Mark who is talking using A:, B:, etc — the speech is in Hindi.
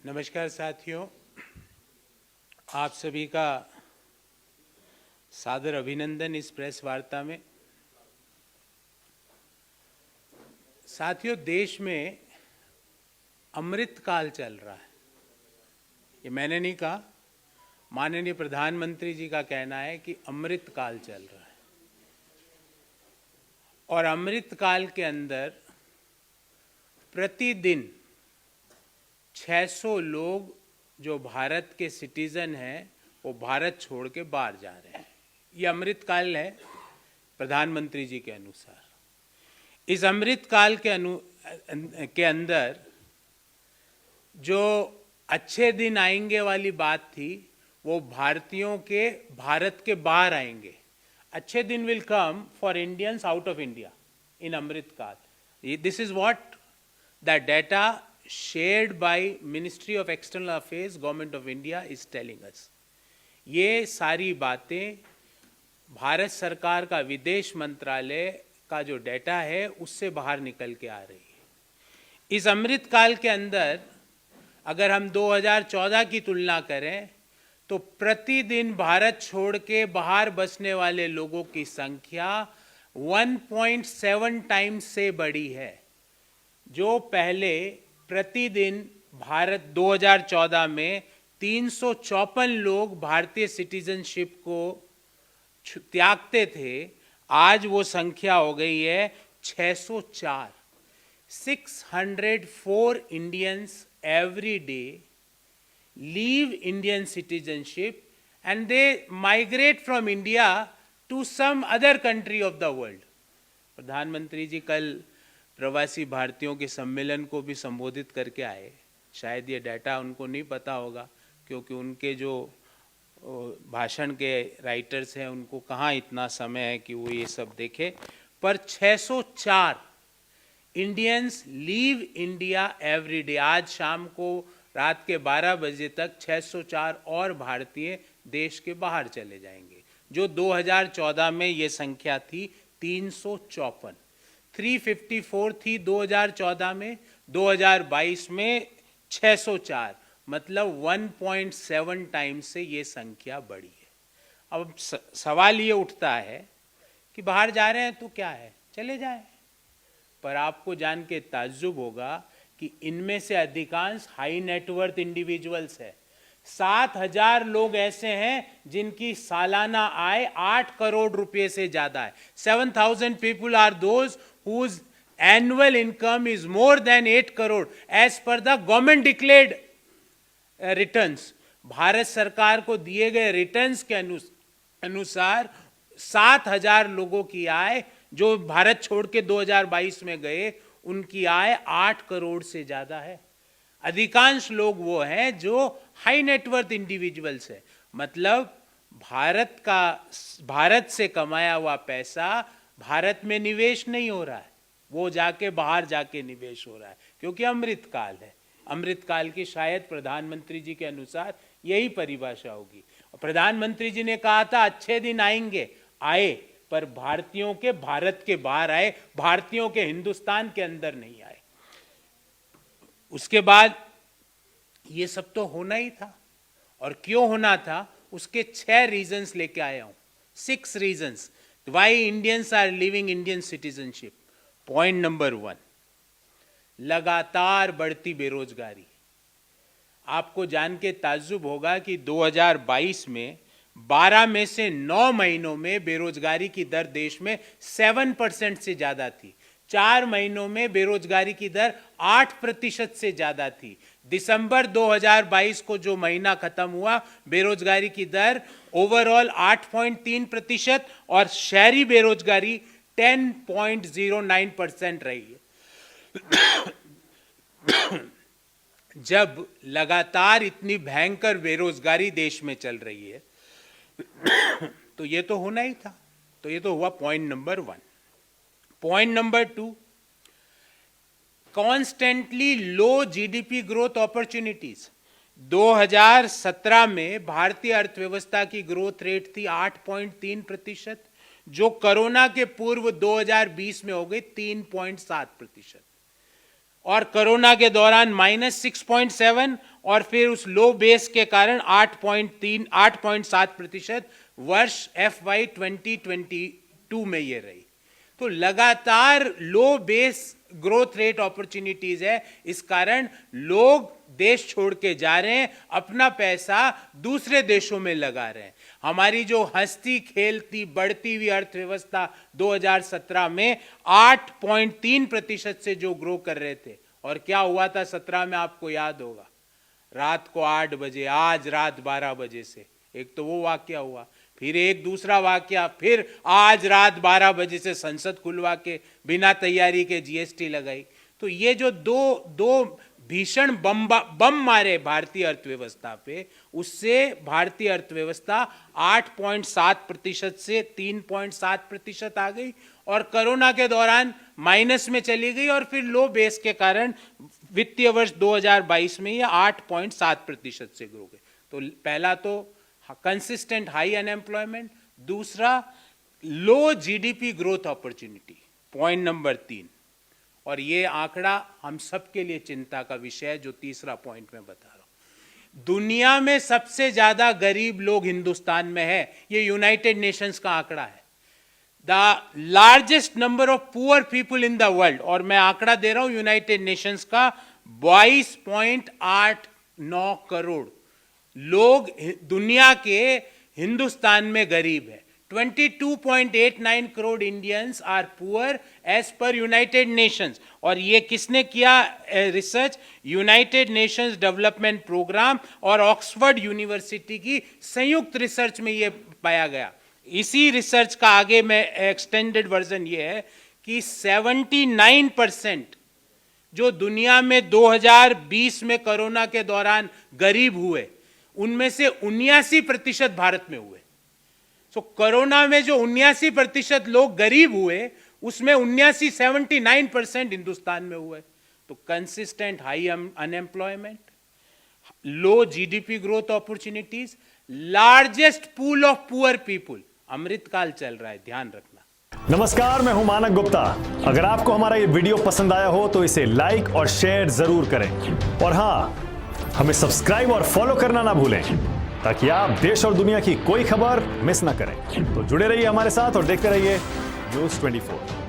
A: नमस्कार साथियों, आप सभी का सादर अभिनंदन इस प्रेस वार्ता में। साथियों, देश में अमृत काल चल रहा है। ये मैंने नहीं कहा, माननीय प्रधानमंत्री जी का कहना है कि अमृत काल चल रहा है। और अमृत काल के अंदर प्रतिदिन 600 लोग जो भारत के सिटीजन हैं वो भारत छोड़ के बाहर जा रहे हैं। ये अमृत काल है प्रधानमंत्री जी के अनुसार। इस अमृत काल के अंदर जो अच्छे दिन आएंगे वाली बात थी वो भारतीयों के भारत के बाहर आएंगे। अच्छे दिन will come for Indians out of India in Amrit Kaal. This is what the data shared by Ministry of External Affairs, Government of India is telling us। ये सारी बातें भारत सरकार का विदेश मंत्रालय का जो डेटा है उससे बाहर निकल के आ रही है। इस अमृत काल के अंदर अगर हम 2014 की तुलना करें तो प्रतिदिन भारत छोड़ के बाहर बसने वाले लोगों की संख्या 1.7 टाइम्स से बड़ी है। जो पहले प्रतिदिन भारत 2014 में 354 लोग भारतीय सिटीजनशिप को त्यागते थे, आज वो संख्या हो गई है 604। 604 Indians every day leave Indian citizenship and they migrate from India to some other country of the world. प्रधानमंत्री जी कल प्रवासी भारतीयों के सम्मेलन को भी संबोधित करके आए। शायद ये डाटा उनको नहीं पता होगा क्योंकि उनके जो भाषण के राइटर्स हैं उनको कहाँ इतना समय है कि वो ये सब देखे। पर 604 Indians leave India every day. आज शाम को रात के 12 बजे तक 604 और भारतीय देश के बाहर चले जाएंगे। जो 2014 में ये संख्या थी 354, 354 थी 2014 में, 2022 में 604, मतलब 1.7 टाइम्स से ये संख्या बढ़ी है। अब सवाल ये उठता है कि बाहर जा रहे हैं तो क्या है, चले जाएं। पर आपको जान के ताज्जुब होगा कि इनमें से अधिकांश हाई नेटवर्थ इंडिविजुअल्स है। 7,000 लोग ऐसे हैं जिनकी सालाना आय 8 करोड़ रुपए से ज्यादा है। 7,000 people are those whose annual income is more than 8 crore as per the government declared returns। Bharat सरकार को दिए गए रिटर्न्स के अनुसार 7,000 लोगों की आय जो भारत छोड़ के 2022 में गए, उनकी आय 8 करोड़ से ज्यादा है। अधिकांश लोग वो हैं जो हाई नेटवर्थ इंडिविजुअल्स है, मतलब भारत से कमाया हुआ पैसा भारत में निवेश नहीं हो रहा है, वो जाके बाहर जाके निवेश हो रहा है क्योंकि अमृत काल है। अमृत काल की शायद प्रधानमंत्री जी के अनुसार यही परिभाषा होगी। प्रधानमंत्री जी ने कहा था अच्छे दिन आएंगे, आए, पर भारतीयों के भारत के बाहर आए, भारतीयों के हिंदुस्तान के अंदर नहीं आए। उसके बाद ये सब तो होना ही था, और क्यों होना था उसके 6 रीजंस लेके आया हूं। 6 reasons why Indians are leaving Indian citizenship. Point number 1, लगातार बढ़ती बेरोजगारी। आपको जान के ताज्जुब होगा कि 2022 में 12 में से 9 महीनों में बेरोजगारी की दर देश में 7% से ज्यादा थी। 4 महीनों में बेरोजगारी की दर 8% से ज्यादा थी। दिसंबर 2022 को जो महीना खत्म हुआ, बेरोजगारी की दर ओवरऑल 8.3% और शहरी बेरोजगारी 10.09% रही है। जब लगातार इतनी भयंकर बेरोजगारी देश में चल रही है तो ये तो होना ही था। तो ये तो हुआ point number 1। Point number 2, constantly low GDP growth opportunities. 2017 में भारतीय अर्थव्यवस्था की ग्रोथ रेट थी 8.3%, जो कोरोना के पूर्व 2020 में हो गई 3.7%, और कोरोना के दौरान -6.7 और फिर उस लो बेस के कारण 8.7% वर्ष FY 2022 में ये रही। तो लगातार लो बेस ग्रोथ रेट अपॉर्चुनिटीज है, इस कारण लोग देश छोड़ के जा रहे हैं, अपना पैसा दूसरे देशों में लगा रहे हैं। हमारी जो हंसती खेलती बढ़ती हुई अर्थव्यवस्था 2017 में 8.3% से जो ग्रो कर रहे थे, और क्या हुआ था 17 में आपको याद होगा, रात को 8 बजे, आज रात 12 बजे से एक तो वो वाकया हुआ, फिर एक दूसरा वाकया, फिर आज रात 12 बजे से संसद खुलवा के बिना तैयारी के GST लगाई। तो ये जो दो भीषण बम मारे भारतीय अर्थव्यवस्था पे, उससे भारतीय अर्थव्यवस्था 8.7% से 3.7% आ गई और कोरोना के दौरान माइनस में चली गई, और फिर लो बेस के कारण वित्तीय वर्ष 2022 में ये 8.7% से ग्रो गई। तो पहला तो कंसिस्टेंट हाई अनएम्प्लॉयमेंट, दूसरा लो GDP growth opportunity, point number 3। और ये आंकड़ा हम सबके लिए चिंता का विषय है, जो तीसरा पॉइंट मैं बता रहा हूं। दुनिया में सबसे ज्यादा गरीब लोग हिंदुस्तान में है, ये यूनाइटेड नेशंस का आंकड़ा है। The largest number of poor people in the world, और मैं आंकड़ा दे रहा हूं यूनाइटेड नेशंस का, 22.89 करोड़ लोग दुनिया के हिंदुस्तान में गरीब है। 22.89 crore Indians are poor as per United Nations. और ये किसने किया research? United Nations Development Programme और ऑक्सफोर्ड यूनिवर्सिटी की संयुक्त रिसर्च में ये पाया गया। इसी रिसर्च का आगे में एक्सटेंडेड वर्जन ये है कि 79% जो दुनिया में 2020 में कोरोना के दौरान गरीब हुए, उनमें से 79% भारत में हुए। तो कोरोना में जो 79% लोग गरीब हुए, उसमें 79% हिंदुस्तान में हुए। तो consistent high unemployment, low GDP growth opportunities, largest pool of poor people. Amritkaal चल रहा है, ध्यान रखना।
B: नमस्कार, मैं हूं मानक गुप्ता। अगर आपको हमारा ये वीडियो पसंद आया हो तो इसे लाइक और शेयर जरूर करें, और हां, हमें सब्सक्राइब और फॉलो करना ना भूलें, ताकि आप देश और दुनिया की कोई खबर मिस ना करें। तो जुड़े रहिए हमारे साथ और देखते रहिए News 24।